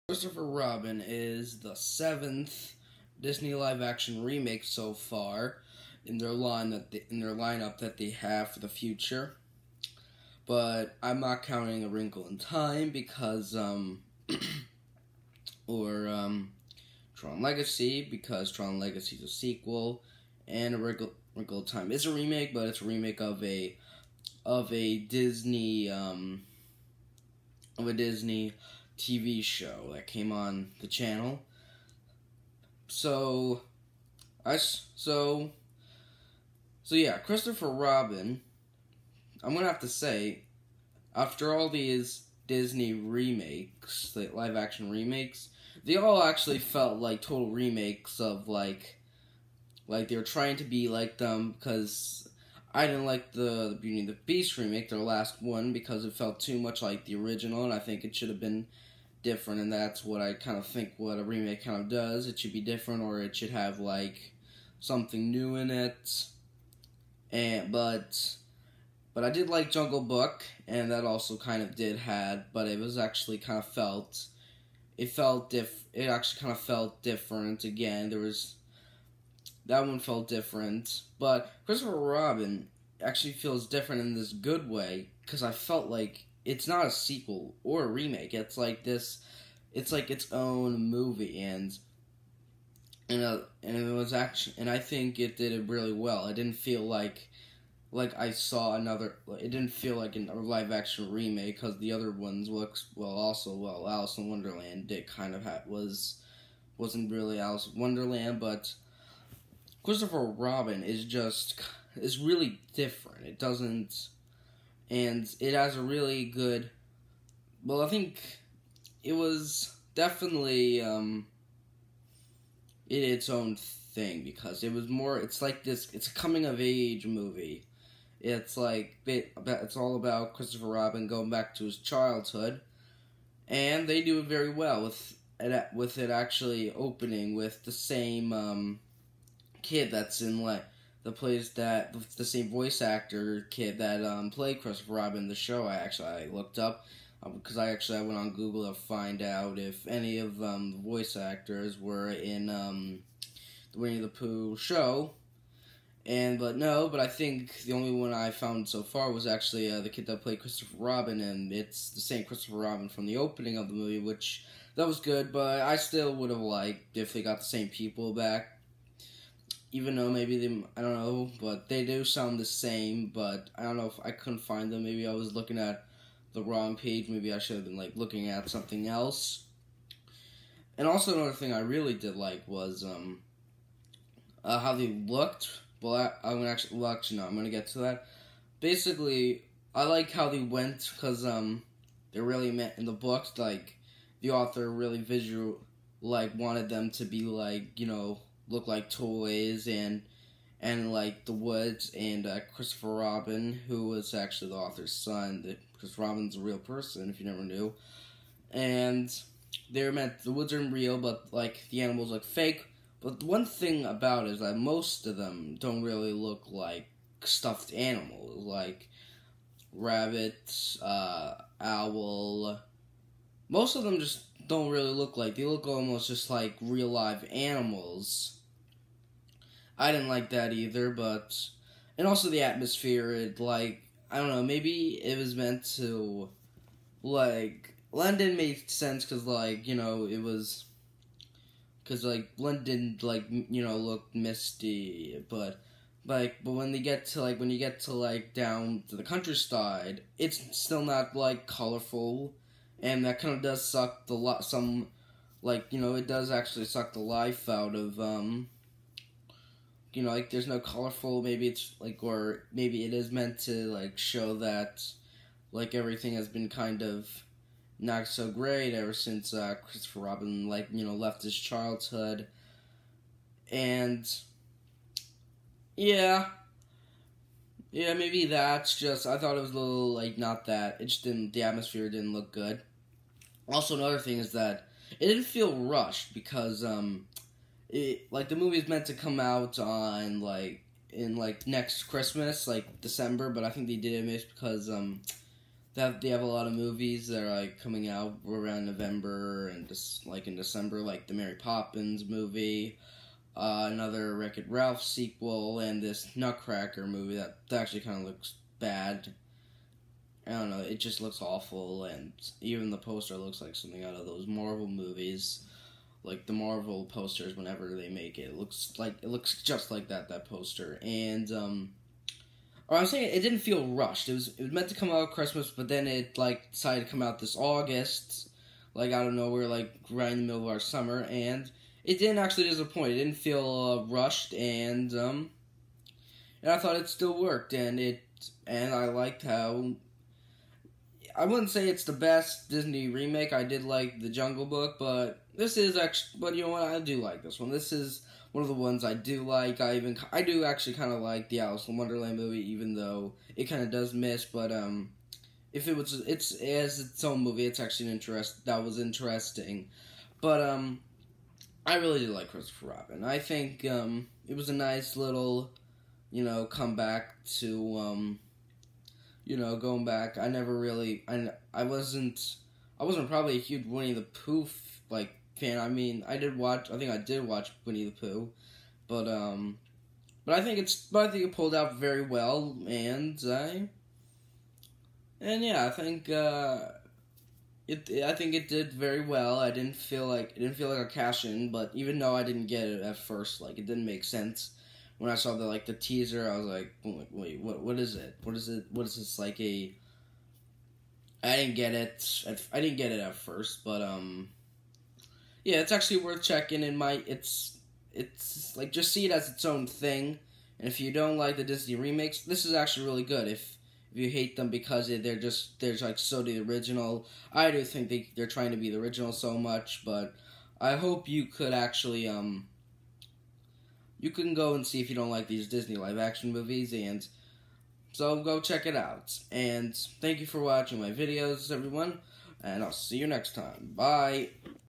Christopher Robin is the seventh Disney live-action remake so far in their lineup that they have for the future. But I'm not counting A Wrinkle in Time because Tron Legacy, because Tron Legacy is a sequel, and A Wrinkle in Time is a remake, but it's a remake of a Disney TV show that came on the channel. So yeah, Christopher Robin, I'm gonna have to say, after all these Disney remakes, the live action remakes, they all actually felt like total remakes of like they were trying to be like them, because I didn't like the Beauty and the Beast remake, their last one, because it felt too much like the original, and I think it should have been different, and that's what I kind of think what a remake kind of does. It should be different, or it should have like something new in it. But I did like Jungle Book, and that also kind of but it was actually kind of it actually kind of felt different again. That one felt different, but Christopher Robin actually feels different in this good way, because I felt like it's not a sequel or a remake. It's like its own movie, and it was actually, and I think it did it really well. It didn't feel like I saw another. It didn't feel like a live action remake, because the other ones Alice in Wonderland wasn't really Alice in Wonderland, but Christopher Robin is really different. It doesn't, and it has a really good. Well, I think it was definitely its own thing, because it was more. It's like this. It's a coming of age movie. It's all about Christopher Robin going back to his childhood, and they do it very well with it actually opening with the same kid that's in the same voice actor kid that played Christopher Robin in the show. I looked up because I went on Google to find out if any of the voice actors were in the Winnie the Pooh show. But I think the only one I found so far was actually the kid that played Christopher Robin, and it's the same Christopher Robin from the opening of the movie, which that was good, but I still would have liked if they got the same people back. Even though maybe I don't know, but they do sound the same, but I don't know if I couldn't find them. Maybe I was looking at the wrong page. Maybe I should have been looking at something else. And also another thing I really did like was how they looked. Well, I'm gonna get to that. Basically, I like how they went, because they really meant in the books, the author really wanted them to be look like toys, and the woods, and Christopher Robin, who was actually the author's son. Because Robin's a real person, if you never knew, and they're meant the woods are real, but the animals look fake. But the one thing about it is that most of them don't really look like stuffed animals, like rabbits, owl. Most of them just don't really look they look almost just like real live animals. I didn't like that either, and also the atmosphere, I don't know, maybe it was meant to, London made sense, because, it was, because, London, looked misty, but when you get to, down to the countryside, it's still not, colorful, and that kind of does suck it does actually suck the life out of, there's no colorful, maybe it's, or maybe it is meant to, show that, everything has been kind of not so great ever since, Christopher Robin, left his childhood, and, yeah, maybe that's just, I thought it was a little, not that, the atmosphere didn't look good. Also, another thing is that it didn't feel rushed, because, the movie is meant to come out on, in next Christmas, December, but I think they did it because they have a lot of movies that are like coming out around November and just like in December, like the Mary Poppins movie, another Wreck-It Ralph sequel, and this Nutcracker movie that actually kind of looks bad. I don't know, it just looks awful, and even the poster looks like something out of those Marvel movies. Like the Marvel posters, whenever they make it, it looks just like that poster. And or I'm saying it didn't feel rushed. It was meant to come out at Christmas, but then it like decided to come out this August, like out of nowhere, like right in the middle of our summer, and it didn't actually disappoint. It didn't feel rushed, and I thought it still worked, and I liked how. I wouldn't say it's the best Disney remake. I did like The Jungle Book, but this is actually. But you know what? I do like this one. This is one of the ones I do like. I do actually kind of like the Alice in Wonderland movie, even though it kind of does miss. But if it's as its own movie, it's actually that was interesting. But I really did like Christopher Robin. I think it was a nice little, comeback to going back. I wasn't probably a huge Winnie the Pooh fan. I mean, I think I did watch Winnie the Pooh, but I think it pulled out very well, and yeah, I think I think it did very well. It didn't feel like a cash in, but even though I didn't get it at first, like it didn't make sense. When I saw the teaser, I was like, wait, what is it? What is it? What is this like a? I didn't get it. I didn't get it at first, but yeah, it's actually worth checking. It's like just see it as its own thing. And if you don't like the Disney remakes, this is actually really good. If you hate them because they're like so the original, I do think they're trying to be the original so much, but I hope you could actually you can go and see if you don't like these Disney live-action movies, and so go check it out. And thank you for watching my videos, everyone, and I'll see you next time. Bye!